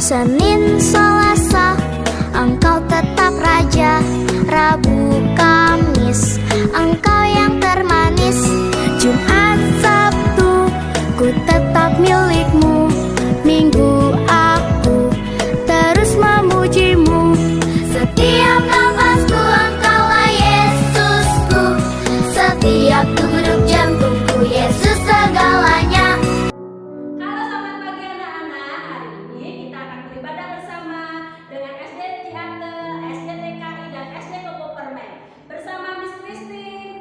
Senin, Selasa, Engkau tetap Raja. Rabu, Kamis, Engkau yang termanis. Jumat, Sabtu, ku tetap milikmu. Minggu, aku terus memujimu. Setiap nafasku Engkaulah Yesusku. Setiap degup jantungku Yesus segalanya. Halo selamat pagi anak-anak. Hari ini kita akan beribadah bersama dengan SD Ciate, SD TKI dan SD Kopo Permen bersama Miss Christine,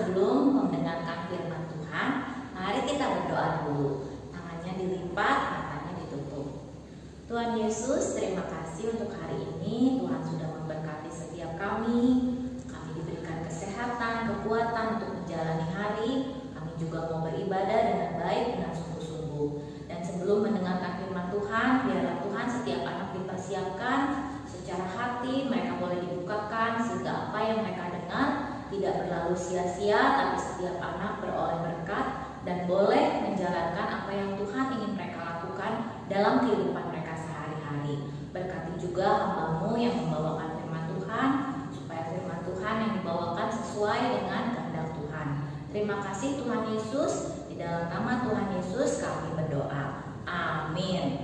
sebelum mendengarkan firman Tuhan, mari kita berdoa dulu. Tangannya dilipat, matanya ditutup. Tuhan Yesus, terima kasih untuk hari ini. Tuhan sudah memberkati setiap kami. Kami diberikan kesehatan, kekuatan untuk menjalani hari. Kami juga mau beribadah dengan baik, dengan sungguh-sungguh. Dan sebelum mendengarkan firman Tuhan, biarlah Tuhan setiap anak dipersiapkan secara hati, mereka boleh dibukakan sehingga apa yang mereka dengar tidak berlalu sia-sia, tapi setiap anak beroleh berkat dan boleh menjalankan apa yang Tuhan ingin mereka lakukan dalam kehidupan mereka sehari-hari. Berkati juga hamba-Mu yang membawakan firman Tuhan, supaya firman Tuhan yang dibawakan sesuai dengan kehendak Tuhan. Terima kasih Tuhan Yesus, di dalam nama Tuhan Yesus kami berdoa. Amin.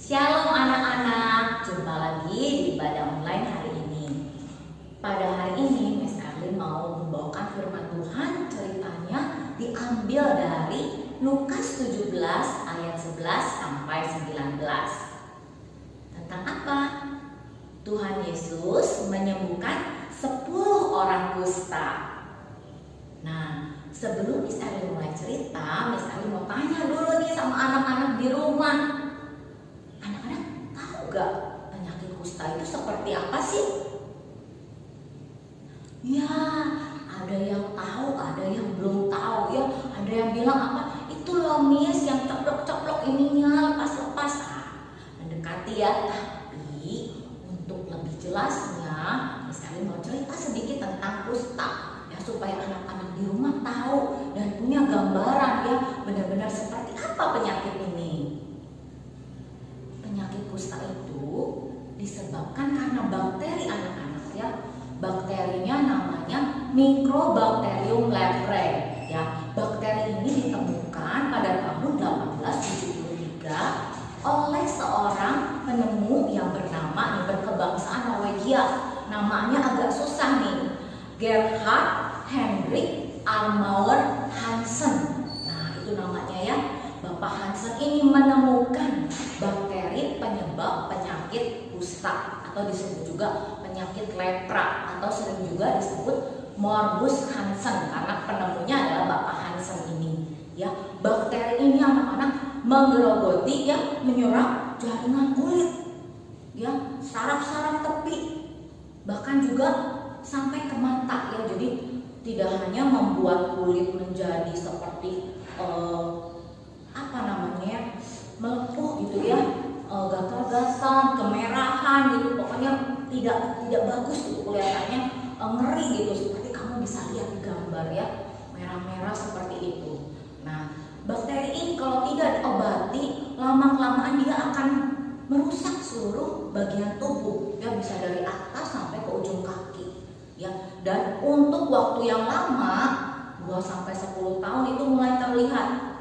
Shalom anak-anak, jumpa lagi di ibadah online hari ini. Pada hari ini Miss Erlin mau membawakan firman Tuhan. Ceritanya diambil dari Lukas 17 ayat 11 sampai 19. Tentang apa? Tuhan Yesus menyembuhkan 10 orang kusta. Nah, sebelum Miss Erlin mulai cerita, Miss Erlin mau tanya dulu nih sama anak-anak di rumah. Gak, penyakit kusta itu seperti apa sih? Ya, ada yang tahu, ada yang belum tahu ya. Ada yang bilang apa? Itu loh Miss, yang ceplok-ceplok ininya lepas-lepas. Mendekati ya. Tapi untuk lebih jelasnya, misalnya mau cerita sedikit tentang kusta ya, supaya anak-anak di rumah tahu dan punya gambaran ya benar-benar seperti apa penyakit ini. Penyakit kusta itu disebabkan karena bakteri anak-anak ya. Bakterinya namanya Mycobacterium leprae ya. Bakteri ini ditemukan pada tahun 1873 oleh seorang penemu yang bernama berkebangsaan Norwegia. Namanya agak susah nih. Gerhard Henrik Almauer Hansen. Nah, itu namanya ya. Bapak Hansen ini menemukan bakteri penyebab penyakit kusta atau disebut juga penyakit lepra atau sering juga disebut morbus Hansen karena penemunya adalah Bapak Hansen ini. Ya, bakteri ini anak-anak menggerogoti ya, menyerang jaringan kulit, ya, saraf-saraf tepi, bahkan juga sampai ke mata ya. Jadi tidak hanya membuat kulit menjadi seperti melepuh gitu ya, gatal-gatal, kemerahan gitu, pokoknya tidak bagus gitu kelihatannya, ngeri gitu, seperti kamu bisa lihat di gambar ya, merah-merah seperti itu. Nah, bakteri ini kalau tidak diobati, lama-kelamaan dia akan merusak seluruh bagian tubuh ya, bisa dari atas sampai ke ujung kaki ya. Dan untuk waktu yang lama 2-10 tahun itu mulai terlihat.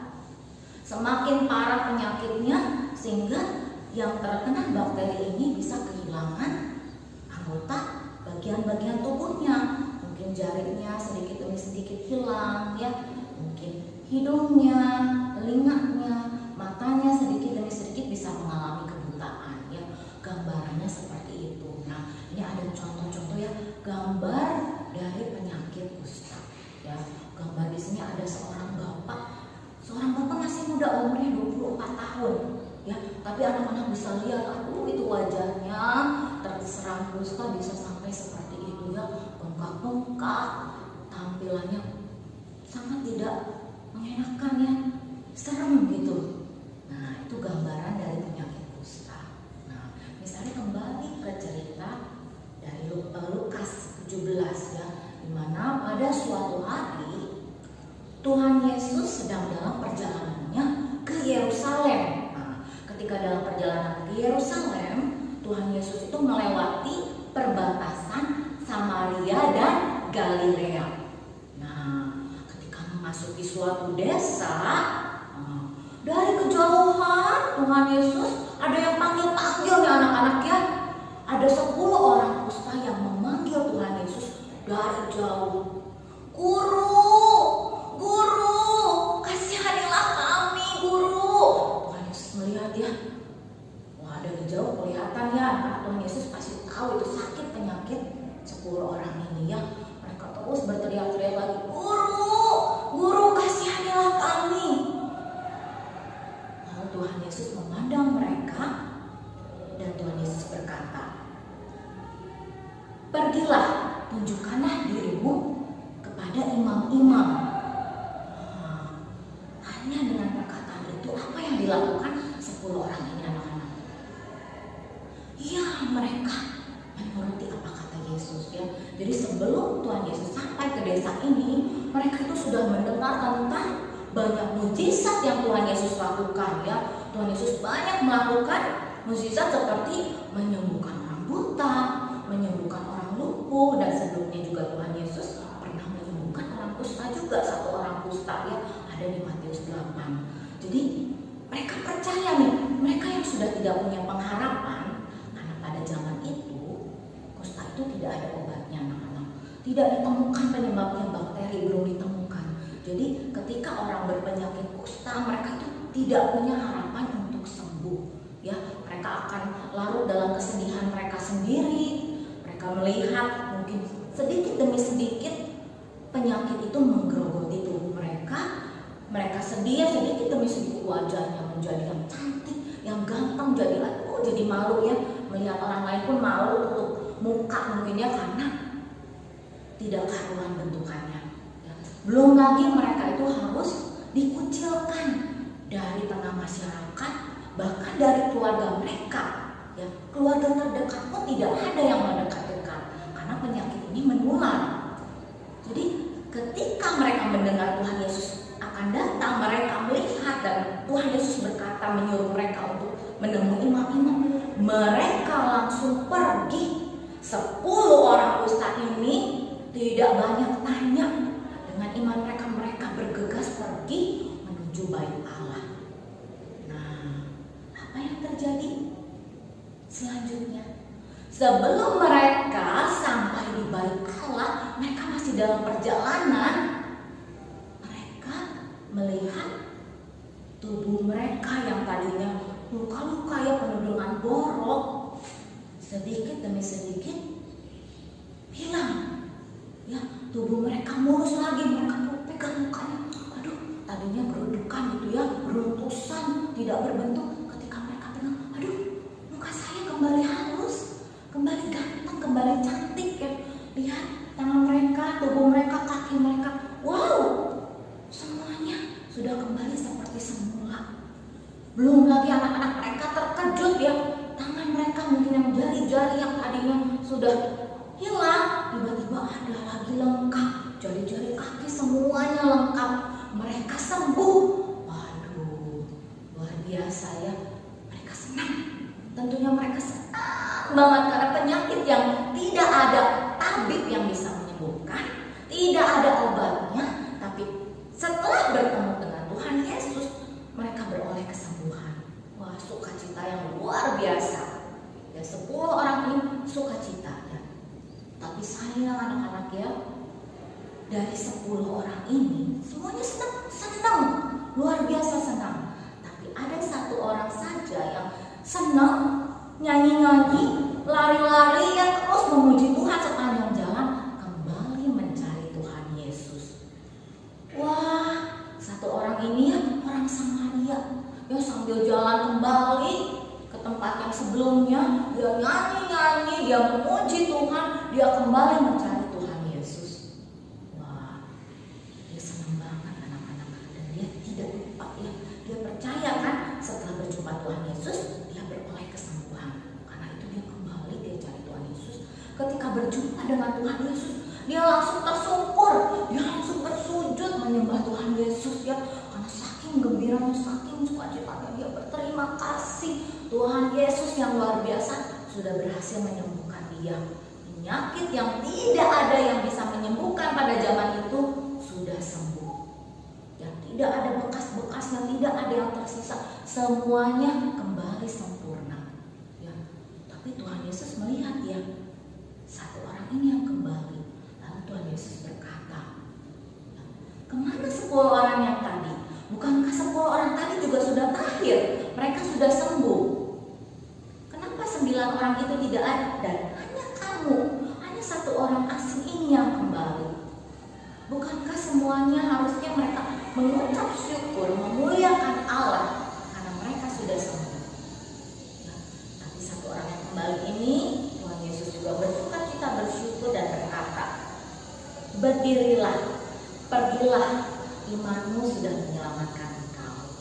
Semakin parah penyakitnya sehingga yang terkena bakteri ini bisa kehilangan anggota bagian-bagian tubuhnya. Mungkin jarinya sedikit demi sedikit hilang ya, mungkin hidungnya, telinganya, matanya sedikit demi sedikit bisa mengalami kebutaan ya. Gambarannya seperti itu. Nah, ini ada contoh-contoh ya, gambar dari penyakit kusta ya. Gambar di sini ada seorang bapak masih muda, umurnya 24 tahun ya, tapi anak-anak bisa lihat, aduh itu wajahnya terserang kusta bisa sampai seperti itu ya, bengkak-bengkak, tampilannya sangat tidak mengenakan ya, serem gitu. Nah, itu gambaran dari penyakit kusta. Nah, misalnya kembali ke cerita dari Lukas 17 ya, dimana pada suatu hari Tuhan Yesus sedang dalam perjalanannya ke Yerusalem. Nah, ketika dalam perjalanan ke Yerusalem, Tuhan Yesus itu melewati perbatasan Samaria dan Galilea. Nah, ketika memasuki suatu desa, dari kejauhan Tuhan Yesus ada yang panggil-panggil ya anak-anak ya. Ada 10 orang kusta yang memanggil Tuhan Yesus dari jauh. Guru, kasihanilah kami, Guru. Tuhan Yesus melihat ya, wah dari jauh kelihatan ya, anak Tuhan Yesus pasti tahu itu sakit penyakit 10 orang ini ya, mereka terus berteriak-teriak lagi, "Guru, guru kasihanilah kami." Lalu Tuhan Yesus memandang mereka dan Tuhan Yesus berkata, "Pergilah, tunjukkanlah dirimu kepada imam-imam." Hanya dengan perkataan itu, apa yang dilakukan 10 orang ini anak-anak? Ya, mereka menuruti apa kata Yesus ya. Jadi sebelum Tuhan Yesus sampai ke desa ini, mereka itu sudah mendengar tentang banyak mujizat yang Tuhan Yesus lakukan ya. Tuhan Yesus banyak melakukan mujizat seperti menyembuhkan orang buta, menyembuhkan orang lumpuh, dan sebelumnya juga Tuhan Yesus pernah menyembuhkan orang kusta juga, 1 orang kusta ya, ada di Matius 8. Jadi mereka percaya nih, mereka yang sudah tidak punya pengharapan, karena pada zaman itu kusta itu tidak ada obatnya anak-anak, tidak ditemukan penyebabnya, bakteri belum ditemukan. Jadi ketika orang berpenyakit kusta, mereka itu tidak punya harapan untuk sembuh ya. Mereka akan larut dalam kesedihan mereka sendiri. Mereka melihat mungkin sedikit demi sedikit penyakit itu menggerogoti tubuh mereka. Mereka sedih sedikit demi sedikit, wajahnya menjadi yang cantik, yang ganteng, jadi malu ya. Melihat orang lain pun malu, tutup muka mungkin ya, karena tidak karuan bentukannya ya. Belum lagi mereka itu harus dikucilkan dari tengah masyarakat, bahkan dari keluarga mereka ya. Keluarga terdekat pun tidak ada yang mendekat-dekat karena penyakit ini menular. Jadi ketika mereka mendengar Tuhan Yesus akan datang, mereka melihat dan Tuhan Yesus berkata, menyuruh mereka untuk menemui imam-imam, mereka langsung pergi. 10 orang kusta ini tidak banyak tanya, dengan iman mereka bergegas pergi menuju bait Allah. Nah, apa yang terjadi selanjutnya? Sebelum mereka sampai di bait Allah, mereka masih dalam perjalanan. Mereka melihat tubuh mereka yang tadinya luka-luka ya, penuh dengan borok, sedikit demi sedikit hilang ya. Tubuh mereka mulus lagi, mereka pegang mukanya, aduh, tadinya berudukan gitu ya, beruntusan, tidak berbentuk. Ketika mereka pegang, aduh, muka saya kembali halus, kembali ganteng, kembali cantik ya. Lihat tangan mereka, tubuh mereka, kaki mereka, wow, semuanya sudah kembali seperti semula. Belum lagi anak-anak mereka terkejut ya, tangan mereka mungkin yang jari-jari yang tadinya sudah hilang, tiba-tiba ada lagi lengkap, jari-jari kaki semuanya lengkap, mereka sembuh. Waduh, luar biasa ya. Mereka senang, tentunya mereka senang banget karena penyakit yang tidak ada tabib yang bisa menyembuhkan, tidak ada obatnya, tapi setelah bertemu dengan Tuhan Yesus, mereka beroleh kesembuhan. Wah, sukacita yang luar biasa ya. 10 orang ini sukacita ya. Tapi sayang anak-anak ya, dari 10 orang ini semuanya senang, luar biasa senang. Tapi ada 1 orang saja yang senang, nyanyi-nyanyi, lari-lari yang terus memuji Tuhan sepanjang jalan, kembali mencari Tuhan Yesus. Wah, 1 orang ini ya, orang Samaria ya, sambil jalan kembali ke tempat yang sebelumnya, dia nyanyi-nyanyi, dia memuji Tuhan, dia kembali mencari Tuhan Yesus. Wah, dia senang banget anak-anak, dan dia tidak lupa ya. Dia percaya kan, setelah berjumpa Tuhan Yesus, dia beroleh kesembuhan. Karena itu dia kembali, dia cari Tuhan Yesus. Ketika berjumpa dengan Tuhan Yesus, dia langsung tersungkur, dia langsung bersujud menyembah Tuhan Yesus ya. Karena saking gembiranya, saking sukacitanya, dia berterima kasih Tuhan Yesus yang luar biasa sudah berhasil menyembuhkan dia. Penyakit yang tidak ada yang bisa menyembuhkan pada zaman itu sudah sembuh ya, tidak ada bekas-bekasnya, tidak ada yang tersisa, semuanya kembali sempurna ya. Tapi Tuhan Yesus melihat ya, 1 orang ini yang kembali. Lalu Tuhan Yesus berkata, kemana 10 orang yang tadi? Bukankah 10 orang tadi juga sudah tahir? Mereka sudah sembuh. Kenapa 9 orang itu tidak ada? Dan hanya kamu, hanya 1 orang kami yang kembali. Bukankah semuanya harusnya mereka mengucap syukur, memuliakan Allah karena mereka sudah sembuh? Ya, tapi satu orang yang kembali ini, Tuhan Yesus juga bersukacita, bersyukur dan berkata, berdirilah, pergilah, imanmu sudah menyelamatkan engkau.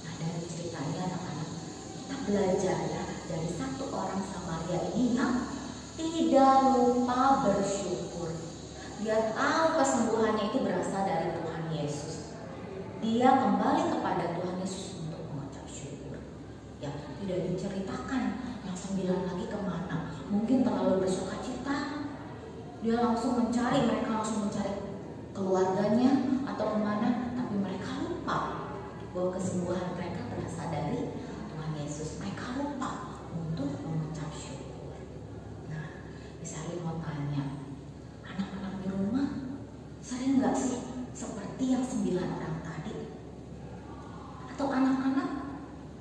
Nah, dari ceritanya anak-anak, kita belajar ya dari satu orang Samaria ini yang tidak lupa bersyukur. Dia tahu kesembuhannya itu berasal dari Tuhan Yesus. Dia kembali kepada Tuhan Yesus untuk mengucap syukur. Ya, tidak diceritakan yang 9 lagi kemana. Mungkin terlalu bersukacita. Dia langsung mencari, mereka langsung mencari keluarganya atau kemana. Tapi mereka lupa bahwa kesembuhan mereka berasal dari Tuhan Yesus. Mereka lupa untuk mengucap syukur. Nah, misalnya mau tanya, anak-anak di rumah sering nggak sih seperti yang 9 orang tadi? Atau anak-anak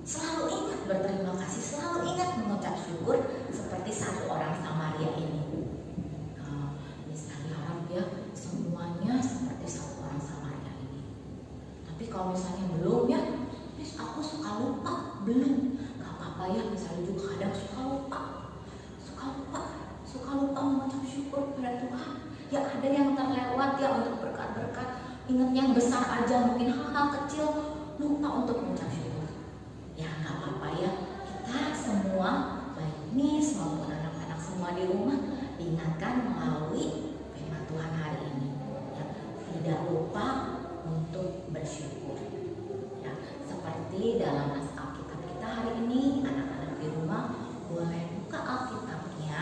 selalu ingat berterima kasih, selalu ingat mengucap syukur seperti satu orang Samaria ini? Misalnya harap ya semuanya seperti satu orang Samaria ini. Tapi kalau misalnya belum ya, aku suka lupa, belum, nggak apa-apa ya. Misalnya juga kadang suka lupa mengucap syukur kepada Tuhan. Ya ada yang terlewat ya untuk berkat-berkat. Ingat yang besar aja, mungkin hal-hal kecil lupa untuk mengucap syukur. Ya nggak apa-apa ya. Kita semua, baik Nis maupun anak-anak semua di rumah, diingatkan melalui firman Tuhan hari ini. Ya, tidak lupa untuk bersyukur. Ya, seperti dalam naskah Alkitab kita hari ini, anak-anak di rumah boleh buka Alkitabnya.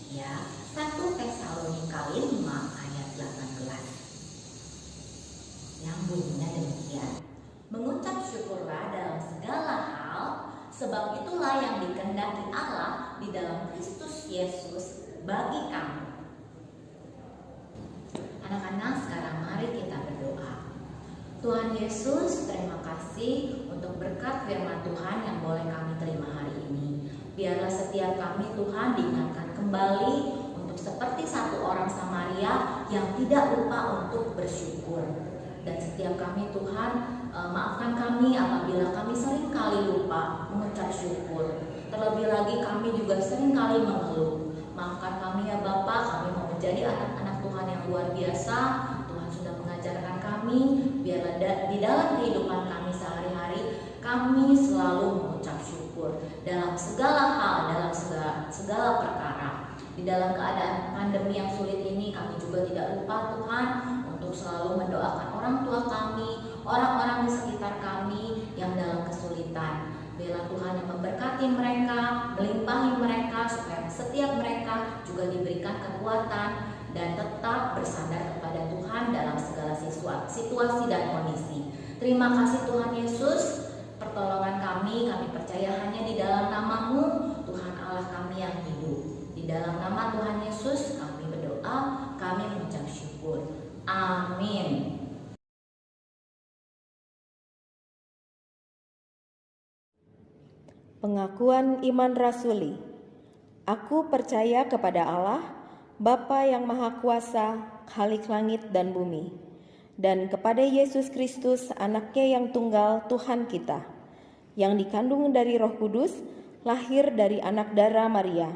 Ya, 1 Tesalonika 5 ayat 18 yang bunyinya demikian. Mengucap syukurlah dalam segala hal, sebab itulah yang dikehendaki Allah di dalam Kristus Yesus bagi kamu. Anak-anak, sekarang mari kita berdoa. Tuhan Yesus, terima kasih untuk berkat firman Tuhan yang boleh kami terima hari ini. Biarlah setiap kami Tuhan diingatkan kembali untuk seperti satu orang Samaria yang tidak lupa untuk bersyukur. Dan setiap kami Tuhan, maafkan kami apabila kami sering kali lupa mengucap syukur. Terlebih lagi kami juga sering kali mengeluh. Maafkan kami ya Bapa, kami mau menjadi anak-anak Tuhan yang luar biasa. Tuhan sudah mengajarkan kami, biarlah di dalam kehidupan kami sehari-hari kami selalu mengucap syukur dalam segala hal, dalam segala perkara. Di dalam keadaan pandemi yang sulit ini, kami juga tidak lupa Tuhan untuk selalu mendoakan orang tua kami, orang-orang di sekitar kami yang dalam kesulitan. Biarlah Tuhan yang memberkati mereka, melimpahi mereka, supaya setiap mereka juga diberikan kekuatan dan tetap bersandar kepada Tuhan dalam segala situasi dan kondisi. Terima kasih Tuhan Yesus, pertolongan kami percaya hanya di dalam nama-Mu, Tuhan Allah kami yang hidup. Di dalam nama Tuhan Yesus kami berdoa, kami mengucap syukur. Amin. Pengakuan iman rasuli. Aku percaya kepada Allah, Bapa yang Maha Kuasa, Khalik langit dan bumi, dan kepada Yesus Kristus, Anaknya yang tunggal, Tuhan kita, yang dikandung dari Roh Kudus, lahir dari anak darah Maria,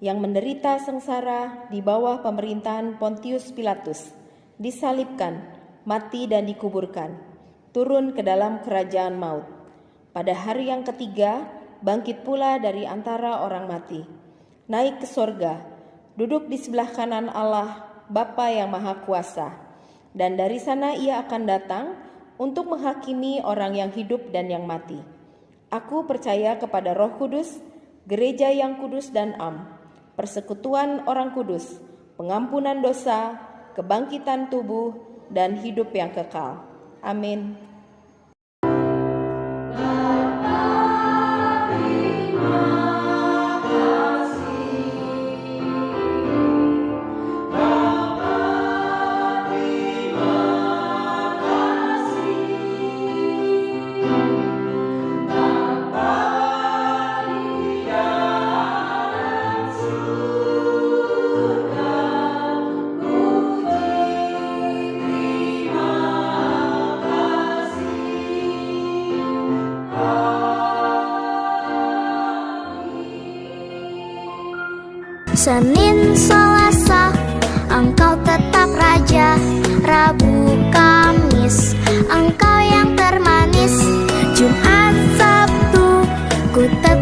yang menderita sengsara di bawah pemerintahan Pontius Pilatus, disalibkan, mati dan dikuburkan, turun ke dalam kerajaan maut. Pada hari yang ketiga, bangkit pula dari antara orang mati, naik ke sorga, duduk di sebelah kanan Allah, Bapa yang Maha Kuasa, dan dari sana Ia akan datang untuk menghakimi orang yang hidup dan yang mati. Aku percaya kepada Roh Kudus, gereja yang kudus dan am, persekutuan orang kudus, pengampunan dosa, kebangkitan tubuh, dan hidup yang kekal. Amin. Senin, Selasa, engkau tetap raja. Rabu, Kamis, engkau yang termanis. Jumat, Sabtu, ku tetap